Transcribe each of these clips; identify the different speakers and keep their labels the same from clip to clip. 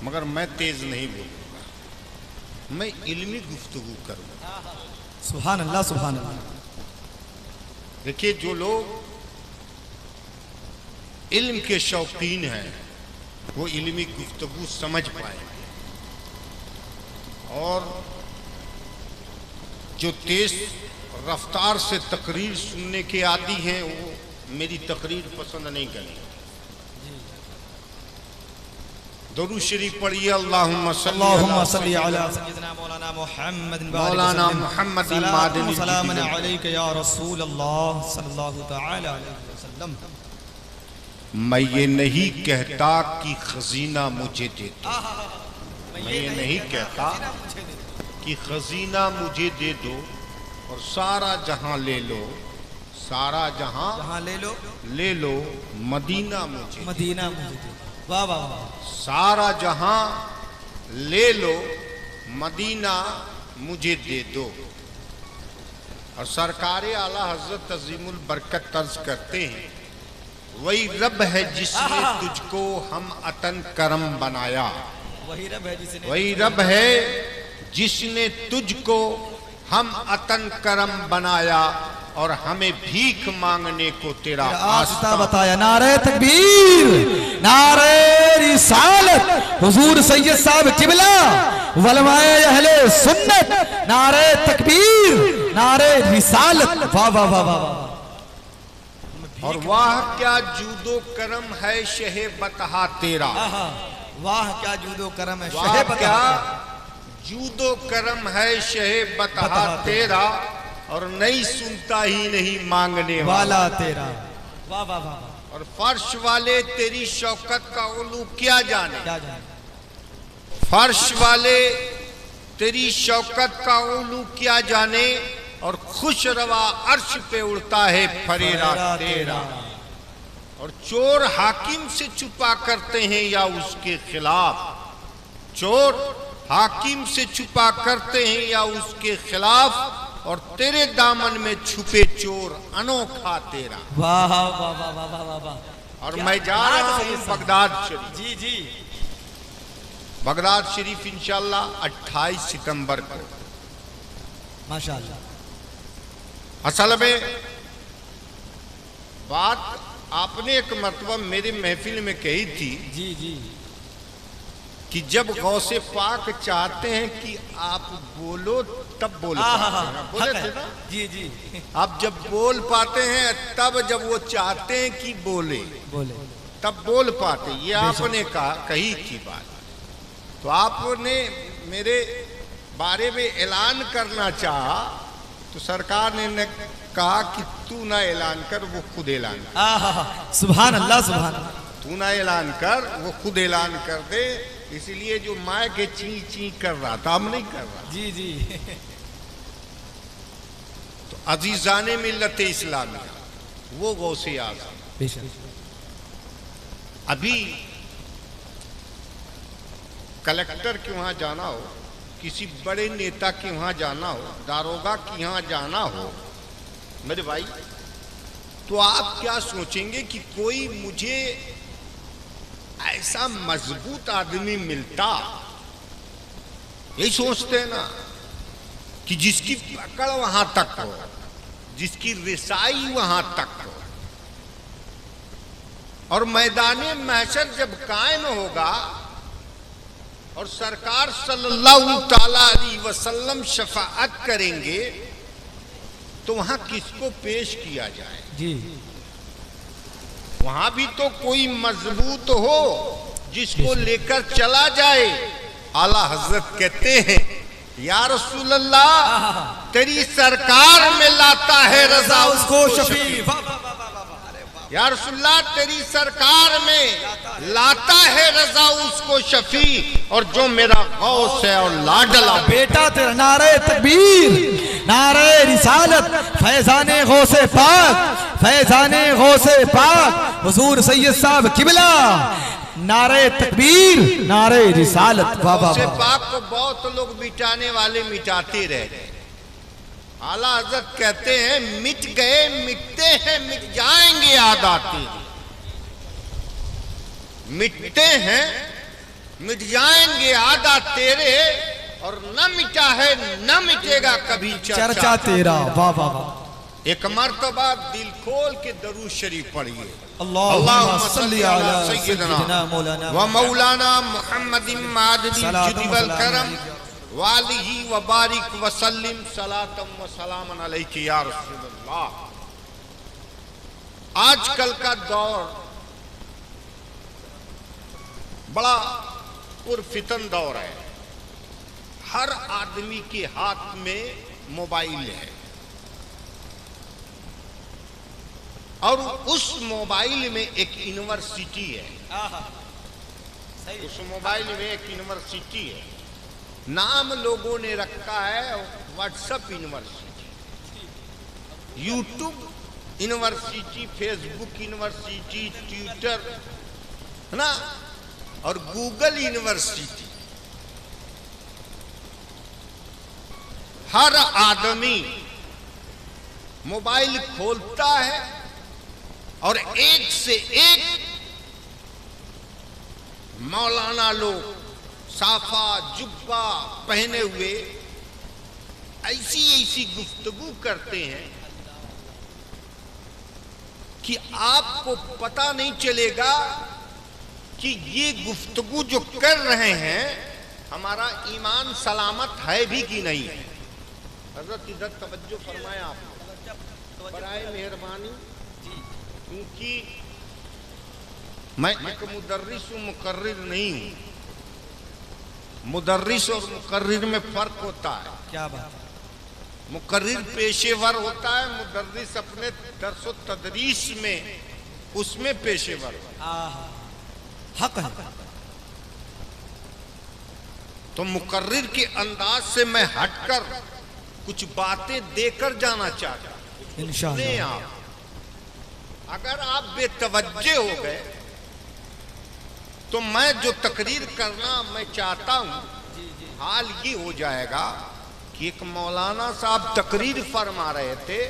Speaker 1: مگر میں تیز نہیں بولوں گا، میں علمی گفتگو کروں گا۔
Speaker 2: سبحان اللہ سبحان اللہ۔
Speaker 1: دیکھیے جو لوگ علم کے شوقین ہیں وہ علمی گفتگو سمجھ پائیں گے، اور جو تیز رفتار سے تقریر سننے کے عادی ہیں وہ میری تقریر پسند نہیں کریں گے۔ درود شریف پڑھیے، اللہم صلی
Speaker 2: علی سیدنا مولانا محمد
Speaker 1: مولانا محمد
Speaker 2: صلاۃ و سلام علیک یا رسول اللہ صلی اللہ تعالی علیہ وسلم۔
Speaker 1: میں یہ نہیں کہتا کہ خزینہ مجھے دے دو، میں یہ نہیں کہتا کہ خزینہ مجھے دے دو اور سارا جہاں لے لو، سارا جہاں لے لو، مدینہ مجھے دے دو۔
Speaker 2: مدینہ مجھے دے دو۔ واہ واہ واہ۔
Speaker 1: سارا جہاں لے لو، مدینہ مجھے دے دو۔ اور سرکار اعلیٰ حضرت عظیم البرکت عرض کرتے ہیں، وہی رب ہے جس نے تجھ کو ہم عطن کرم بنایا،
Speaker 2: وہی رب ہے
Speaker 1: جس نے تجھ کو ہم عطن کرم بنایا اور ہمیں بھیک مانگنے کو تیرا آستہ
Speaker 2: بتایا۔ نعرہ تکبیر، نعرہ رسالت، حضور سید صاحب قبلہ، علماء اہل سنت، نعرہ تکبیر، نعرہ رسالت۔ واہ واہ واہ واہ۔
Speaker 1: اور واہ کیا جود و کرم ہے شہ بطحا تیرا،
Speaker 2: واہ کیا جود و کرم ہے
Speaker 1: واہ کیا جود و کرم ہے شہ بطحا تیرا، اور نہیں سنتا ہی نہیں مانگنے والا تیرا۔
Speaker 2: واہ واہ واہ۔
Speaker 1: اور فرش والے تیری شوکت کا علو کیا جانے، فرش والے تیری شوکت کا علو کیا جانے، اور خوش روا عرش پہ اڑتا ہے پھریرا تیرا۔ اور چور حاکم سے چھپا کرتے ہیں یا اس کے خلاف، چور حاکم سے چھپا کرتے ہیں یا اس کے خلاف، اور تیرے دامن میں چھپے چور انوکھا تیرا۔
Speaker 2: واہ واہ واہ واہ واہ واہ۔
Speaker 1: اور میں جا رہا ہوں بغداد شریف،
Speaker 2: جی جی،
Speaker 1: بغداد شریف انشاءاللہ 28 ستمبر کو۔
Speaker 2: ماشاءاللہ۔
Speaker 1: اصل میں بات آپ نے ایک مرتبہ میرے محفل میں کہی تھی،
Speaker 2: جی جی،
Speaker 1: کہ جب غوث پاک چاہتے ہیں کہ آپ بولو تب بول پاتے ہیں، بولے تھے نا؟
Speaker 2: جی جی،
Speaker 1: آپ جب بول پاتے ہیں تب جب وہ چاہتے ہیں کہ بولے تب بول پاتے، یہ آپ نے کہی تھی بات۔ تو آپ نے میرے بارے میں اعلان کرنا چاہا تو سرکار نے کہا کہ تو نہ اعلان کر، وہ خود اعلان کر۔
Speaker 2: سبحان اللہ سبحان اللہ۔
Speaker 1: تو نہ اعلان کر، وہ خود اعلان کر دے، اسی لیے جو مائک چین چین کر رہا تھا ہم نہیں کر رہا۔
Speaker 2: جی جی۔
Speaker 1: تو عزیزان ملت اسلامیہ، وہ غوث اعظم، ابھی کلکٹر کے وہاں جانا ہو، کسی بڑے نیتا کے وہاں جانا ہو، داروغہ کے یہاں جانا ہو میرے بھائی، تو آپ کیا سوچیں گے کہ کوئی مجھے ایسا مضبوط آدمی ملتا، یہی سوچتے ہیں نا، کہ جس کی پکڑ وہاں تک ہو، جس کی رسائی وہاں تک ہو، اور میدان محشر جب قائم ہوگا اور سرکار صلی اللہ تعالیٰ علیہ وسلم شفاعت کریں گے تو وہاں کس کو پیش کیا جائے؟
Speaker 2: جی،
Speaker 1: وہاں بھی تو کوئی مضبوط ہو جس کو لے کر چلا جائے۔ اعلیٰ حضرت کہتے ہیں یا رسول اللہ تیری سرکار میں لاتا ہے رضا اس کو شفیع، یا رسول اللہ تیری سرکار میں لاتا ہے رضا اس کو شفیع، اور جو میرا غوث ہے اور لاڈلا
Speaker 2: بیٹا تیرا۔ نعرہ تکبیر، نعرہ رسالت، فیضان غوث پاک، فیضان غوث پاک، حضور سید صاحب قبلہ، نعرہ تکبیر، نعرہ رسالت۔
Speaker 1: غوث پاک کو بہت لوگ مٹانے والے مٹاتے رہ گئے۔ اعلیٰ حضرت کہتے ہیں مٹ گئے مٹتے ہیں مٹ جائیں گے یاد آتے، مٹتے ہیں مٹ جائیں گے آدھا تیرے اور نہ مٹا ہے نہ مٹے گا کبھی
Speaker 2: چرچا تیرا. واہ واہ واہ.
Speaker 1: ایک مرتبہ دل کھول کے درود شریف پڑھیے.
Speaker 2: اللہم صلی علی سیدنا مولانا
Speaker 1: و مولانا محمد معدل الجد والکرم والہ وبارک وسلم صلاۃ و سلام علیک یا رسول اللہ. آج کل کا دور بڑا پرفتن دور ہے. ہر آدمی کے ہاتھ میں موبائل ہے اور اس موبائل میں ایک یونیورسٹی ہے. اس موبائل میں ایک یونیورسٹی ہے. نام لوگوں نے رکھا ہے WhatsApp university, YouTube university, Facebook university, Twitter ہے نا, اور گوگل یونیورسٹی. ہر آدمی موبائل کھولتا ہے اور ایک سے ایک مولانا لوگ صافہ جبہ پہنے ہوئے ایسی گفتگو کرتے ہیں کہ آپ کو پتہ نہیں چلے گا کہ یہ گفتگو جو کر رہے ہیں ہمارا ایمان سلامت ہے بھی کہ نہیں ہے. حضرت ادھر توجہ فرمائیں آپ برائے مہربانی, کیونکہ میں ایک مدرس و مقرر نہیں ہوں. مدرس اور مقرر میں فرق ہوتا ہے.
Speaker 2: کیا بات ہے.
Speaker 1: مقرر پیشے ور ہوتا ہے, مدرس اپنے درس و تدریس میں اس میں پیشے ور ہوتا ہے.
Speaker 2: حق ہے.
Speaker 1: تو مقرر کے انداز سے میں ہٹ کر کچھ باتیں دے کر جانا چاہتا ہوں. انشاءاللہ اگر آپ بے توجہ ہو گئے تو میں جو تقریر کرنا میں چاہتا ہوں حال یہ ہو جائے گا کہ ایک مولانا صاحب تقریر فرما رہے تھے.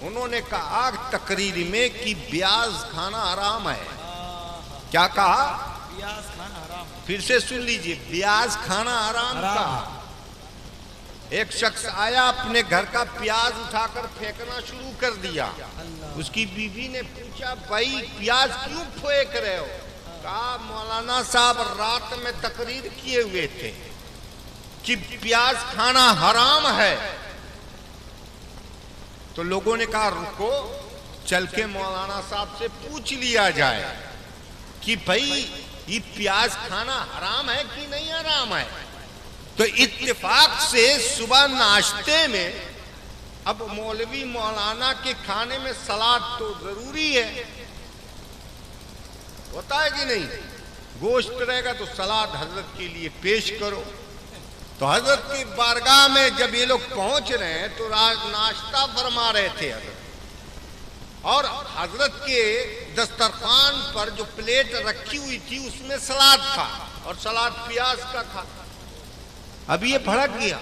Speaker 1: انہوں نے کہا تقریر میں کہ پیاز کھانا حرام ہے. کیا کہا؟
Speaker 2: پیاز کھانا حرام.
Speaker 1: پھر سے سن لیجئے, پیاز کھانا حرام کہا. ایک شخص آیا اپنے گھر کا پیاز اٹھا کر پھینکنا شروع کر دیا. اس کی بیوی نے پوچھا بھائی پیاز کیوں پھینک رہے ہو؟ کہا مولانا صاحب رات میں تقریر کیے ہوئے تھے کہ پیاز کھانا حرام ہے. تو لوگوں نے کہا رکو, چل کے مولانا صاحب سے پوچھ لیا جائے کہ بھائی یہ پیاز کھانا حرام ہے کہ نہیں حرام ہے. تو اتفاق سے صبح ناشتے میں اب مولوی مولانا کے کھانے میں سلاد تو ضروری ہے, ہوتا ہے کہ نہیں. گوشت رہے گا تو سلاد حضرت کے لیے پیش کرو. تو حضرت کی بارگاہ میں جب یہ لوگ پہنچ رہے ہیں تو ناشتہ فرما رہے تھے حضرت, اور حضرت کے دسترخوان پر جو پلیٹ رکھی ہوئی تھی اس میں سلاد تھا اور سلاد پیاز کا تھا. اب یہ بھڑک گیا.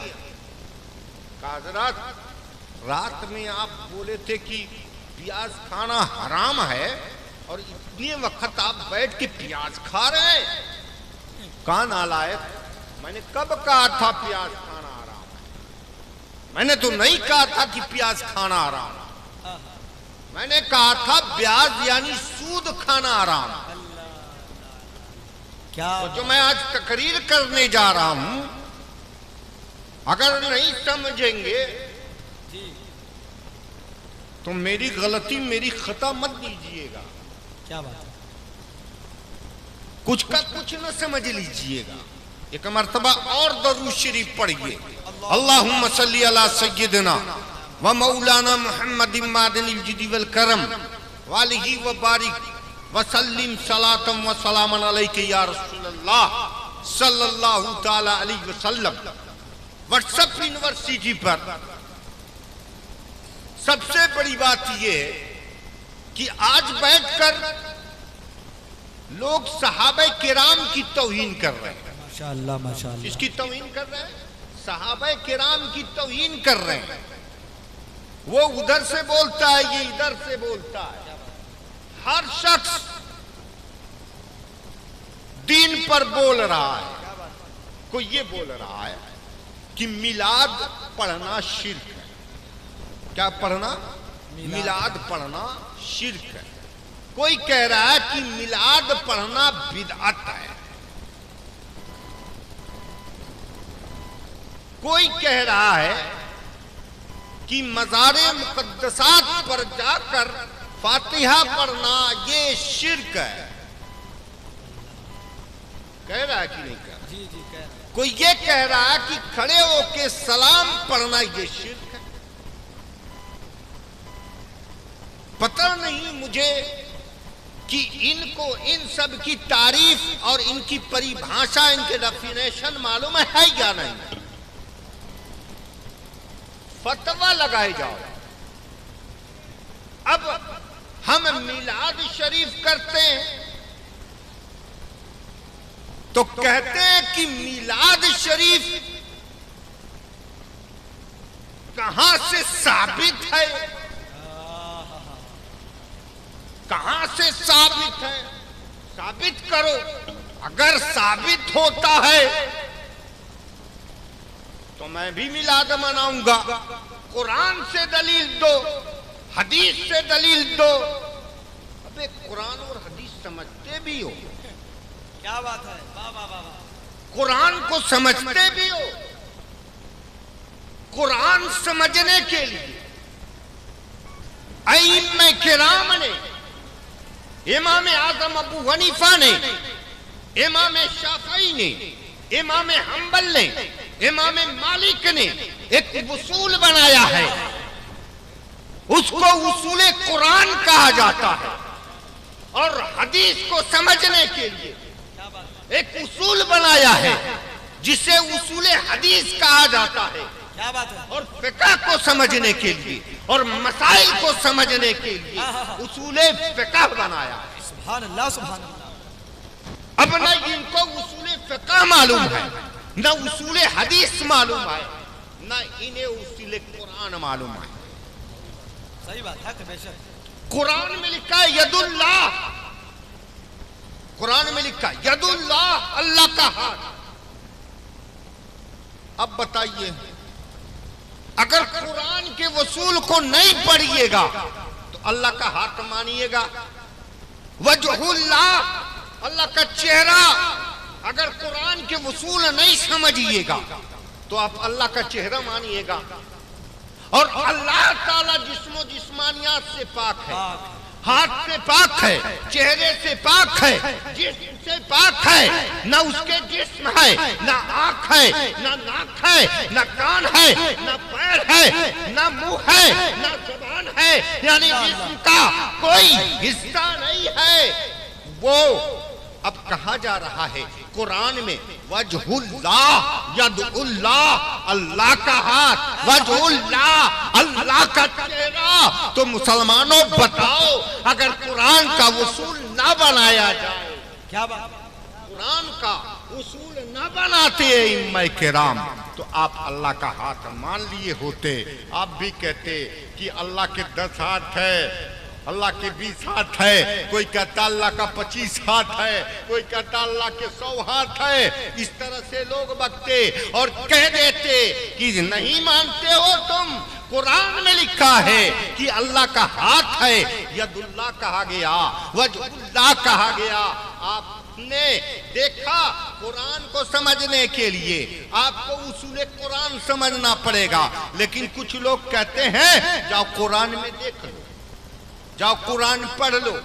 Speaker 1: کہا حضرت رات میں آپ بولے تھے کہ پیاز کھانا حرام ہے اور اتنے وقت آپ بیٹھ کے پیاز کھا رہے ہیں. کہاں نالائق, میں نے کب کہا تھا پیاز کھانا حرام ہے؟ میں نے تو نہیں کہا تھا کہ پیاز کھانا حرام ہے. میں نے کہا تھا پیاز یعنی سود کھانا حرام ہے.
Speaker 2: کیا
Speaker 1: جو میں آج تقریر کرنے جا رہا ہوں اگر نہیں سمجھیں گے تو میری غلطی میری خطا مت دیجئے گا.
Speaker 2: کیا بات ہے.
Speaker 1: کچھ کا کچھ نہ سمجھ لیجئے گا. ایک مرتبہ اور درود شریف پڑھیے. اللہم صلی علی سیدنا و مولانا محمد معدن الجد والکرم والہ وبارک وسلم صلاۃ و سلام علیک یا رسول اللہ صلی اللہ تعالی علیہ وسلم. واٹس ایپ یونیورسٹی پر سب سے بڑی بات یہ ہے کہ آج بیٹھ کر لوگ صحابہ کرام کی توہین کر رہے ہیں.
Speaker 2: ماشاءاللہ ماشاءاللہ.
Speaker 1: اس کی توہین کر رہے ہیں, صحابہ کرام کی توہین کر رہے ہیں. وہ ادھر سے بولتا ہے, یہ ادھر سے بولتا ہے. ہر شخص دین پر بول رہا ہے، کوئی یہ بول رہا ہے کہ میلاد پڑھنا شرک ہے. کیا پڑھنا؟ میلاد پڑھنا شرک ہے. کوئی کہہ رہا ہے کہ میلاد پڑھنا بدعت ہے. کوئی کہہ رہا ہے کہ مزار مقدسات پر جا کر فاتحہ پڑھنا یہ شرک ہے. کہہ رہا ہے کہ نہیں کہہ رہا؟ کوئی یہ کہہ رہا ہے کہ کھڑے ہو کے سلام پڑھنا یہ شرک ہے. پتہ نہیں مجھے کہ ان کو ان سب کی تعریف اور ان کی پریبھاشا، ان کے ڈیفینیشن معلوم ہے یا نہیں. فتویٰ لگائے جاؤ. اب ہم میلاد شریف کرتے ہیں تو کہتے ہیں کہ میلاد شریف کہاں سے ثابت ہے؟ کہاں سے ثابت ہے؟ ثابت کرو. اگر ثابت ہوتا ہے تو میں بھی میلاد مناؤں گا. قرآن سے دلیل دو، حدیث سے دلیل دو. ابے قرآن اور حدیث سمجھتے بھی ہو؟
Speaker 2: کیا بات ہے؟
Speaker 1: قرآن کو سمجھتے بھی ہو؟ قرآن سمجھنے کے لیے ائمہ کرام نے، امام اعظم ابو حنیفہ نے، امام شافعی نے، امام حنبل نے، امام مالک نے ایک اصول بنایا ہے. اس کو اصول قرآن کہا جاتا ہے. اور حدیث کو سمجھنے کے لیے ایک اصول بنایا ہے جسے اصول حدیث کہا جاتا ہے. اور فقہ کو سمجھنے کے لیے اور مسائل کو سمجھنے کے لیے اصول فقہ بنایا ہے.
Speaker 2: سبحان اللہ، سبحان اللہ.
Speaker 1: اب نہ ان کو اصول فقہ معلوم ہے، نہ اصول حدیث معلوم ہے، نہ انہیں اصول قرآن معلوم ہے.
Speaker 2: صحیح بات ہے. بے شک
Speaker 1: قرآن میں لکھا ہے ید اللہ. قرآن میں لکھا ہے ید اللہ، اللہ کا ہاتھ. اب بتائیے اگر قرآن کے اصول کو نہیں پڑھیے گا تو اللہ کا ہاتھ مانیے گا؟ وجہ اللہ، اللہ کا چہرہ، اگر قرآن کے اصول نہیں سمجھیے گا تو آپ اللہ کا چہرہ مانیے گا. اور اللہ تعالی جسم و جسمانیات سے پاک ہے، ہاتھ سے پاک ہے، چہرے سے پاک ہے، جسم سے پاک ہے. نہ اس کے جسم ہے، نہ آنکھ ہے، نہ ناک ہے، نہ کان ہے، نہ پیر ہے، نہ منہ ہے، نہ زبان ہے. یعنی جسم کا کوئی حصہ نہیں ہے. وہ اب کہا جا رہا ہے قرآن میں وجہ اللہ، ید اللہ، اللہ کا ہاتھ، وجہ اللہ، اللہ کا چہرہ. تو مسلمانوں بتاؤ اگر قرآن کا اصول نہ بنایا جائے،
Speaker 2: کیا بات؟
Speaker 1: قرآن کا اصول نہ بناتے ائمہ کرام تو آپ اللہ کا ہاتھ مان لیے ہوتے. آپ بھی کہتے کہ اللہ کے 10 ہاتھ ہے، اللہ کے 20 ہاتھ ہے، کوئی کہتا اللہ کا 25 ہاتھ ہے، کوئی کہتا اللہ کے 100 ہاتھ ہے. اس طرح سے لوگ بکتے اور کہہ دیتے کہ نہیں مانتے ہو تم. قرآن میں لکھا ہے کہ اللہ کا ہاتھ ہے، ید اللہ کہا گیا، وجہ اللہ کہا گیا. آپ نے دیکھا قرآن کو سمجھنے کے لیے آپ کو اصول قرآن سمجھنا پڑے گا. لیکن کچھ لوگ کہتے ہیں جاؤ قرآن میں دیکھ لو، جاؤ قرآن پڑھ لو،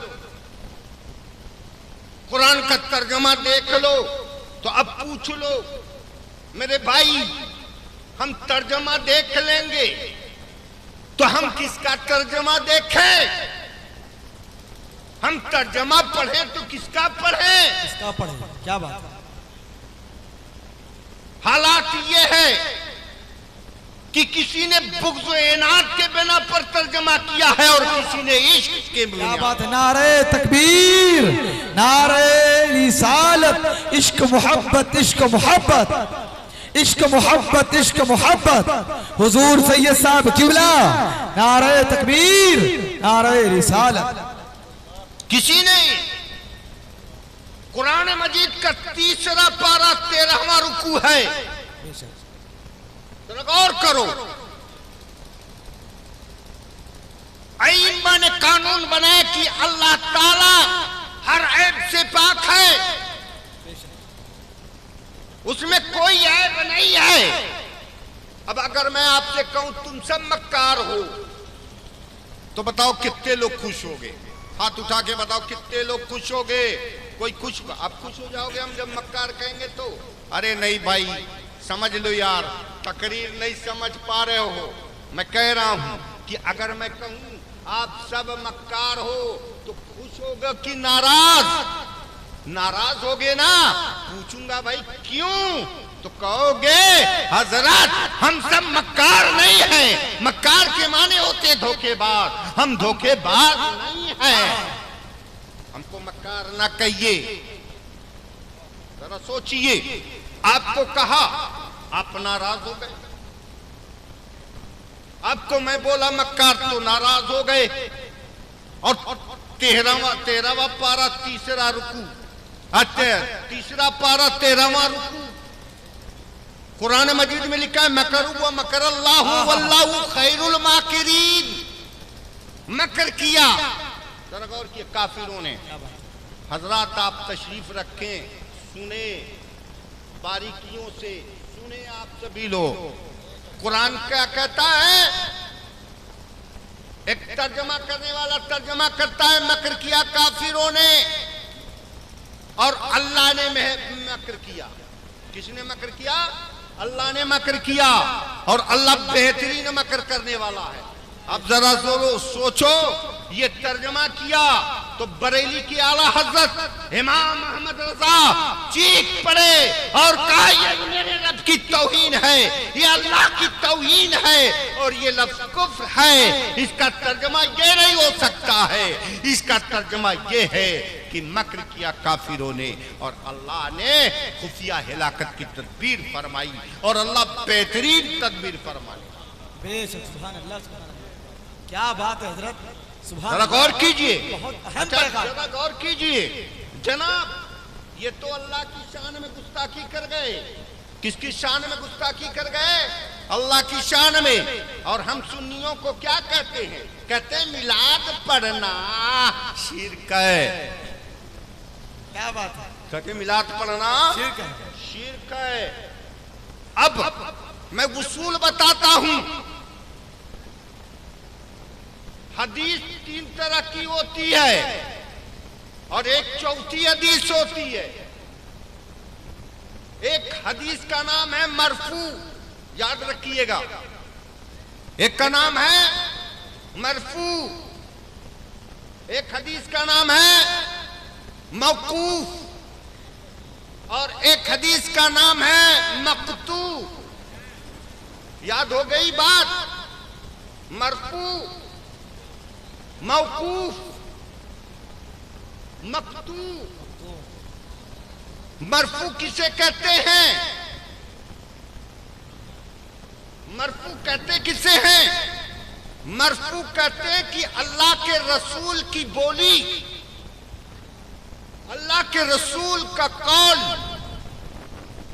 Speaker 1: قرآن کا ترجمہ دیکھ لو. تو اب پوچھ لو میرے بھائی، ہم ترجمہ دیکھ لیں گے تو ہم کس کا ترجمہ دیکھیں؟ ہم ترجمہ پڑھیں تو کس کا پڑھیں؟
Speaker 2: کس کا پڑھیں؟ کیا بات ہے؟
Speaker 1: حالات یہ ہے کہ کسی نے بغض و عناد کے بنا پر ترجمہ کیا ہے اور کسی نے عشق کے بنا.
Speaker 2: کیا بات ہے؟ نعرہ تکبیر، نعرہ رسالت. عشق محبت، عشق محبت، عشق محبت، عشق محبت. حضور سید صاحب قبلہ، نعرہ تکبیر، نعرہ رسالت.
Speaker 1: کسی نے قرآن مجید کا 3 پارہ 13واں رکوع ہے. ذرا غور کرو. ائمہ نے قانون بنایا کہ اللہ تعالی ہر عیب سے پاک ہے، اس میں کوئی عیب نہیں ہے. اب اگر میں آپ سے کہوں تم سب مکار ہو تو بتاؤ کتنے لوگ خوش ہو گے؟ ہاتھ اٹھا کے بتاؤ کتنے لوگ خوش ہو گے؟ کوئی خوش؟ آپ خوش ہو جاؤ گے ہم جب مکار کہیں گے تو؟ ارے نہیں بھائی، سمجھ لو یار، تقریر نہیں سمجھ پا رہے ہو. میں کہہ رہا ہوں کہ اگر میں کہوں آپ سب مکار ہو تو خوش ہوگا کہ ناراض؟ ناراض ہوگے نا. پوچھوں گا بھائی کیوں تو کہو گے حضرت ہم سب مکار نہیں ہیں. مکار کے معنی ہوتے دھوکے باز، ہم دھوکے باز نہیں ہیں. ہم کو مکار نہ کہیے. ذرا سوچئے، آپ کو کہا آپ ناراض ہو گئے، آپ کو میں بولا مکار تو ناراض ہو گئے. اور 13واں پارہ 3 رکوع، 3 پارہ 13واں رکوع، قرآن مجید میں لکھا ہے مکروا مکر اللہ واللہ خیر الماکرین. مکر کیا. ذرا غور کیا کافروں نے. حضرات آپ تشریف رکھیں، سنیں باریکیوں سے، سنیں آپ سبھی لوگ. قرآن کیا کہتا ہے؟ ایک ترجمہ کرنے والا ترجمہ کرتا ہے مکر کیا کافروں نے اور اللہ نے مکر کیا. کس نے مکر کیا؟ اللہ نے مکر کیا، اور اللہ بہترین مکر کرنے والا ہے. اب ذرا سوچو، یہ ترجمہ کیا تو بریلی کی اعلیٰ حضرت امام محمد رضا چیخ پڑے اور کہا یہ میرے رب کی توہین ہے، یہ اللہ کی توہین ہے، اور یہ لفظ کفر ہے. اس کا ترجمہ یہ نہیں ہو سکتا ہے. اس کا ترجمہ یہ ہے کہ مکر کیا کافروں نے اور اللہ نے خفیہ ہلاکت کی تدبیر فرمائی، اور اللہ بہترین تدبیر فرمائی.
Speaker 2: بے شک، سبحان اللہ، سبحان اللہ. کیا بات ہے حضرت، سبحان
Speaker 1: ذرا
Speaker 2: اللہ.
Speaker 1: غور کیجئے.
Speaker 2: بہت اہم پیغام.
Speaker 1: ذرا غور کیجئے جناب، یہ تو اللہ کی شان میں گستاخی کر گئے. کس کی شان میں گستاخی کر گئے؟ اللہ کی شان میں. اور ہم سنیوں کو کیا کہتے ہیں؟ کہتے ہیں میلاد پڑھنا شرک ہے.
Speaker 2: کیا بات ہے؟
Speaker 1: کہتے ہیں میلاد پڑھنا شرک ہے. اب میں اصول بتاتا ہوں. حدیث 3 طرح کی ہوتی ہے اور ایک چوتھی حدیث ہوتی ہے. ایک حدیث کا نام ہے مرفوع، یاد رکھیے گا. ایک کا نام ہے مرفوع، ایک حدیث کا نام ہے موقوف، اور ایک حدیث کا نام ہے مقطوع. یاد ہو گئی بات؟ مرفوع، موقوف، مقطوع. مرفوع کسے کہتے ہیں؟ مرفوع کہتے کسے ہیں؟ مرفوع کہتے ہیں کہ اللہ کے رسول کی بولی، اللہ کے رسول کا قول،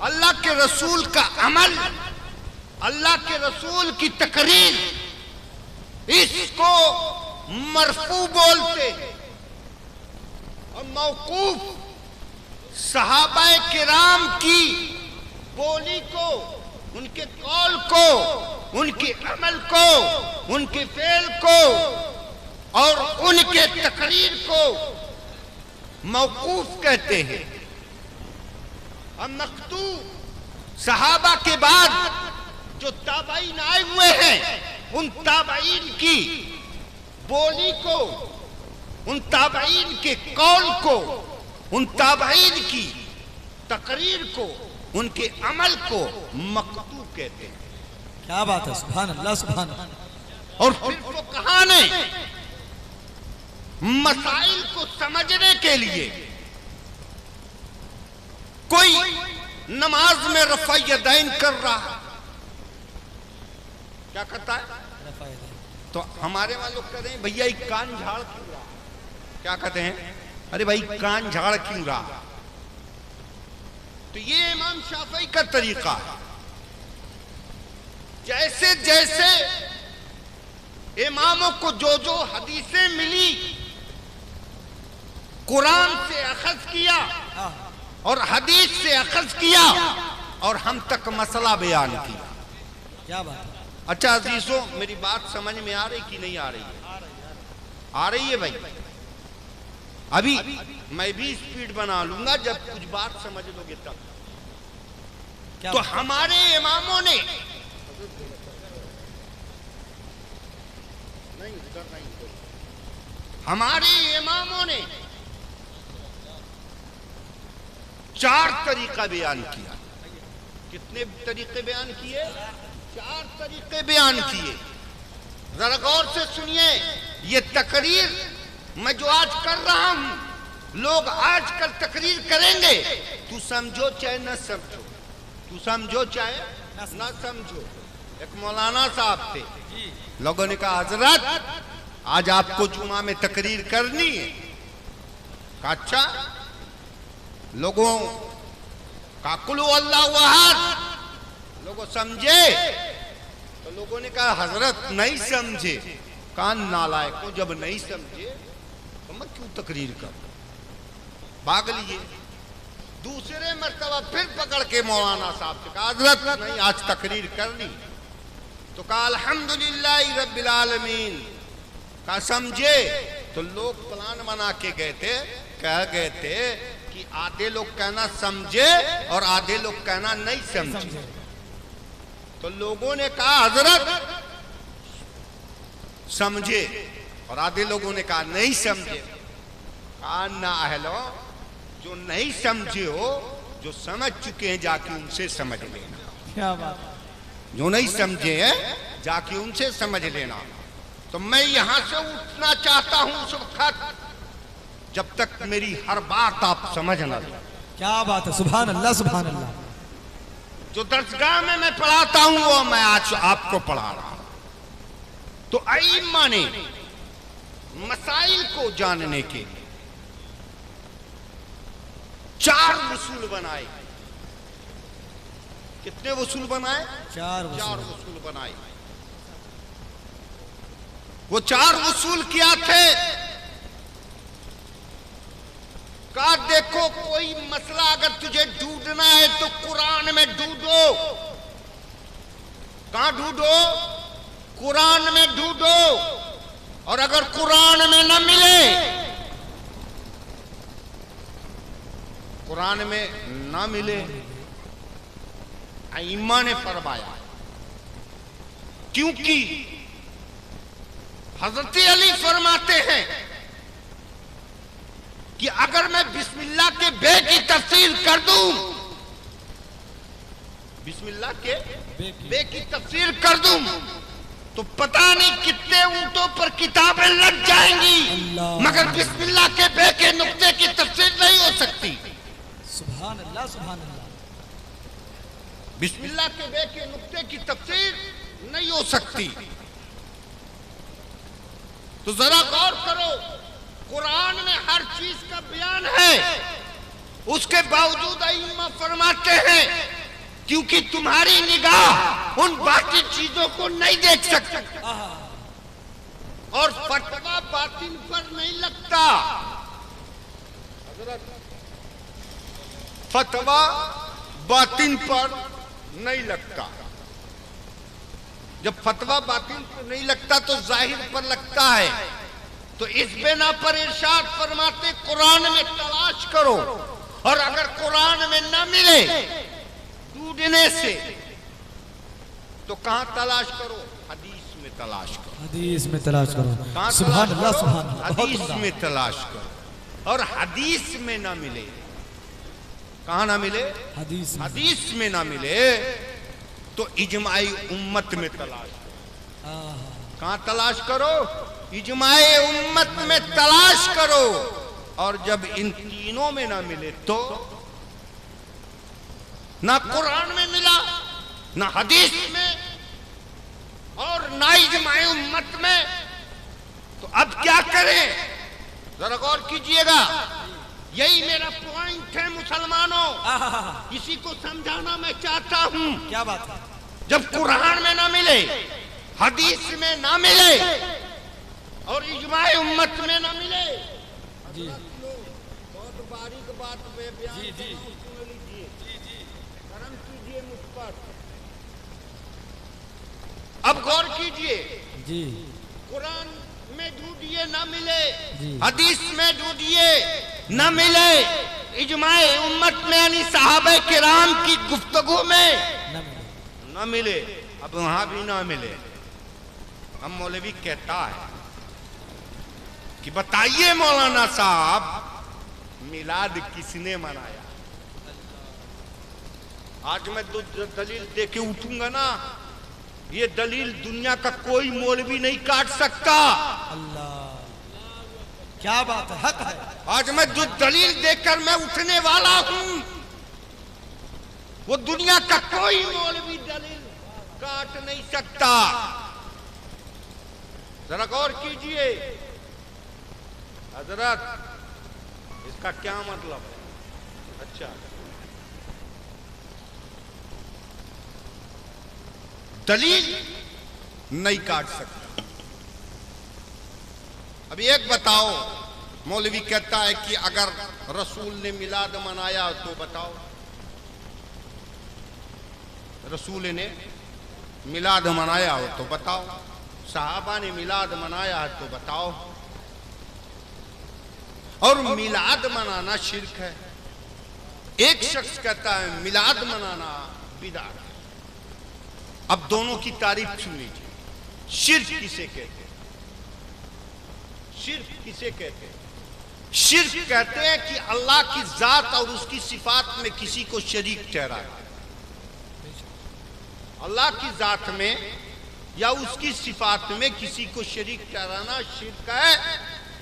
Speaker 1: اللہ کے رسول کا عمل، اللہ کے رسول کی تقریر، اس کو مرفوع بولتے ہیں. اور موقوف صحابہ کرام کی بولی کو، ان کے قول کو، ان کے عمل کو، ان کے فعل کو اور ان کے تقریر کو موقوف کہتے ہیں. اور مقطوع صحابہ کے بعد جو تابعین آئے ہوئے ہیں، ان تابعین کی بولی کو، ان تابعین کے قول کو، ان تابعین کی تقریر کو، ان کے عمل کو مقطوع کہتے ہیں.
Speaker 2: کیا بات ہے، سبحان اللہ، سبحان اللہ.
Speaker 1: اور پھر فقہا نے مسائل کو سمجھنے کے لیے کوئی نماز میں رفع یدین کر رہا، کیا کرتا ہے؟ تو ہمارے وہاں لوگ کہتے ہیں بھیا ایک کان جھاڑ کیوں رہا؟ کیا کہتے ہیں؟ ارے بھائی کان جھاڑ کیوں رہا؟ تو یہ امام شافعی کا طریقہ ہے. جیسے جیسے اماموں کو جو جو حدیثیں ملی قرآن سے اخذ کیا اور حدیث سے اخذ کیا اور ہم تک مسئلہ بیان کیا.
Speaker 2: کیا بات ہے.
Speaker 1: اچھا عزیزوں میری بات سمجھ میں آ رہی کہ نہیں آ رہی ہے؟ آ رہی ہے بھائی. ابھی میں بھی سپیڈ بنا لوں گا جب کچھ بات سمجھ لو گے تب. تو ہمارے اماموں نے چار طریقہ بیان کیا. کتنے طریقے بیان کیے؟ 4 طریقے بیان کیے. ذرا غور سے سنیے. یہ تقریر میں جو آج کر رہا ہوں لوگ آج کل تقریر کریں گے تو سمجھو چاہے نہ سمجھو، تو سمجھو چاہے نہ سمجھو. ایک مولانا صاحب تھے، لوگوں نے کہا حضرت آج آپ کو جمعہ میں تقریر کرنی ہے. کہا اچھا. لوگوں کہا قل هو اللہ احد. لوگوں سمجھے؟ تو لوگوں نے کہا حضرت نہیں سمجھے. کہا نالائق کو جب نہیں سمجھے تو میں کیوں تقریر کروں. بھاگ لیے. دوسرے مرتبہ پھر پکڑ کے مولانا صاحب سے کہا حضرت نہیں آج تقریر کرنی. تو کہا الحمدللہ رب العالمین. کہا سمجھے؟ تو لوگ پلان بنا کے گئے تھے کہ آدھے لوگ کہنا سمجھے اور آدھے لوگ کہنا نہیں سمجھے. تو لوگوں نے کہا حضرت سمجھے اور آدھے لوگوں نے کہا نہیں سمجھے. کہا نہ اہلو جو نہیں سمجھے ہو جو سمجھ چکے ہیں جا کے ان سے سمجھ لینا.
Speaker 2: کیا بات.
Speaker 1: جو نہیں سمجھے ہیں جا کے ان سے سمجھ لینا. تو میں یہاں سے اٹھنا چاہتا ہوں اس وقت جب تک میری ہر بات آپ سمجھ نہ لیں.
Speaker 2: کیا بات ہے. سبحان اللہ سبحان اللہ.
Speaker 1: جو درسگاہ میں پڑھاتا ہوں وہ میں آج آپ کو پڑھا رہا ہوں. تو ائمہ نے مسائل کو جاننے کے 4 اصول بنائے. کتنے اصول بنائے؟ 4 اصول بنائے. وہ 4 اصول کیا تھے؟ کہا دیکھو کوئی مسئلہ اگر تجھے ڈھونڈنا ہے تو قرآن میں ڈھونڈو. کہاں ڈھونڈو؟ قرآن میں ڈھونڈو. اور اگر قرآن میں نہ ملے ائمہ نے فرمایا کیونکہ حضرت علی فرماتے ہیں کہ اگر میں بسم اللہ کے بے کی تفسیر کر دوں، بسم اللہ کے بے کی تفسیر کر دوں تو پتہ نہیں کتنے اونٹوں پر کتابیں لگ جائیں گی مگر بسم اللہ کے بے کے نقطے کی تفسیر نہیں ہو سکتی.
Speaker 2: سبحان اللہ سبحان اللہ.
Speaker 1: بسم اللہ کے بے کے نقطے کی تفسیر نہیں ہو سکتی. تو ذرا غور کرو. قرآن میں ہر چیز کا بیان ہے، اس کے باوجود ائمہ فرماتے ہیں کیونکہ تمہاری نگاہ ان باقی چیزوں کو نہیں دیکھ سکتی اور فتویٰ باطن پر نہیں لگتا. فتویٰ باطن پر نہیں لگتا. جب فتویٰ باطن پر نہیں لگتا تو ظاہر پر لگتا ہے. تو اس بنا پر ارشاد فرماتے قرآن میں تلاش کرو اور اگر قرآن میں نہ ملے ڈھونڈنے سے تو کہاں تلاش کرو؟ حدیث میں تلاش کرو.
Speaker 2: حدیث میں تلاش کرو. سبحان اللہ سبحان اللہ.
Speaker 1: حدیث میں تلاش کرو. اور حدیث میں نہ ملے کہاں نہ ملے؟ حدیث میں نہ ملے تو اجماعی امت میں تلاش کرو. کہاں تلاش کرو؟ اجماعی امت میں تلاش کرو. اور جب ان تینوں میں نہ ملے تو نہ قرآن میں ملا نہ حدیث میں اور نہ اجماعی امت میں تو اب کیا کریں؟ ذرا غور کیجئے گا. یہی میرا پوائنٹ ہے مسلمانوں. اسی کو سمجھانا میں چاہتا ہوں.
Speaker 2: کیا بات ہے.
Speaker 1: جب قرآن میں نہ ملے، حدیث میں نہ ملے اور اجماع امت میں نہ ملے.
Speaker 2: جی
Speaker 1: بہت باریک بات میں بیان
Speaker 2: جی
Speaker 1: سن لیجیے. کرم کیجیے مجھ پر. اب غور کیجیے.
Speaker 2: جی
Speaker 1: قرآن میں ڈھونڈیے نہ ملے،
Speaker 2: جی.
Speaker 1: حدیث میں ڈھونڈیے نہ ملے، اجماع امت میں یعنی صحابہ کرام کی گفتگو میں نہ ملے. اب وہاں بھی نہ ملے. ہم مولوی کہتا ہے کہ بتائیے مولانا صاحب میلاد کس نے منایا؟ آج میں دلیل دے کے اٹھوں گا نا، یہ دلیل دنیا کا کوئی مولوی نہیں کاٹ سکتا.
Speaker 2: اللہ کیا بات ہے. حق ہے.
Speaker 1: آج میں جو دلیل دے کر میں اٹھنے والا ہوں وہ دنیا کا کوئی مولوی دلیل کاٹ نہیں سکتا. ذرا غور کیجئے حضرت، اس کا کیا مطلب ہے؟ اچھا، دلیل نہیں کاٹ سکتا. ابھی ایک بتاؤ، مولوی کہتا ہے کہ اگر رسول نے میلاد منایا تو بتاؤ. رسول نے میلاد منایا ہو تو بتاؤ. صحابہ نے میلاد منایا ہے تو بتاؤ. اور میلاد منانا شرک ہے. ایک شخص کہتا ہے میلاد منانا بدعت ہے. اب دونوں کی تعریف سن لیجیے. شرک کسے کہتے ہیں؟ شرک کسے کہتے ہیں؟ شرک کہتے ہیں کہ اللہ کی ذات اور اس کی صفات میں کسی کو شریک ٹھہرایا. اللہ کی ذات میں یا اس کی صفات میں کسی کو شریک ٹھہرانا شرک ہے.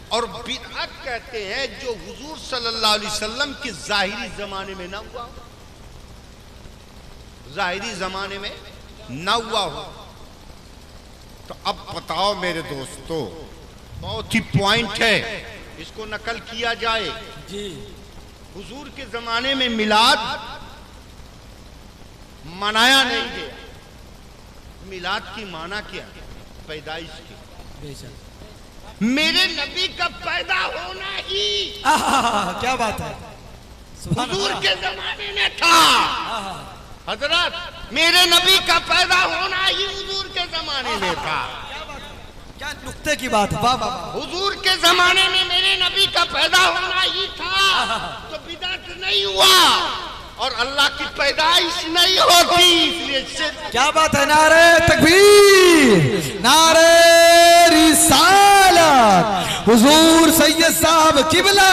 Speaker 1: اور بدعت کہتے ہیں جو حضور صلی اللہ علیہ وسلم کے ظاہری زمانے میں نہ ہوا ہو. ظاہری زمانے میں نہ ہوا ہو. تو اب بتاؤ میرے دوستو، بہت ہی پوائنٹ ہے، اس کو نقل کیا جائے.
Speaker 2: جی
Speaker 1: حضور کے زمانے میں میلاد منایا نہیں گیا. میلاد کی معنی کیا؟ پیدائش کی.
Speaker 2: بے شک.
Speaker 1: میرے نبی کا پیدا ہونا ہی
Speaker 2: کیا بات ہے.
Speaker 1: حضور کے زمانے میں تھا. حضرت میرے نبی کا پیدا ہونا ہی حضور کے زمانے میں تھا.
Speaker 2: کیا نقطے کی بات ہے. واہ واہ.
Speaker 1: حضور کے زمانے میں میرے نبی کا پیدا ہونا ہی تھا تو بدعت نہیں ہوا اور اللہ کی پیدائش نہیں ہوتی. اس لیے
Speaker 2: کیا بات ہے. نعرہ تکبیر، نعرہ رسالت، حضور سید صاحب قبلہ،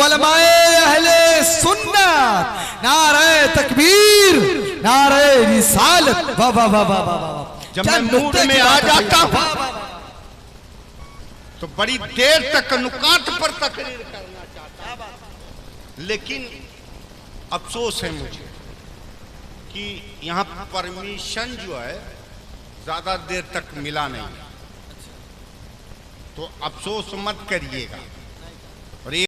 Speaker 2: علماء اہل سنت، نعرہ تکبیر، نعرہ رسالت. واہ واہ واہ واہ واہ.
Speaker 1: جب میں موڈ میں آ جاتا ہوں تو بڑی دیر تک نکات پر تقریر کرنا چاہتا ہوں، لیکن افسوس ہے مجھے کہ یہاں پرمیشن جو ہے زیادہ دیر تک ملا نہیں. تو افسوس مت کریے گا.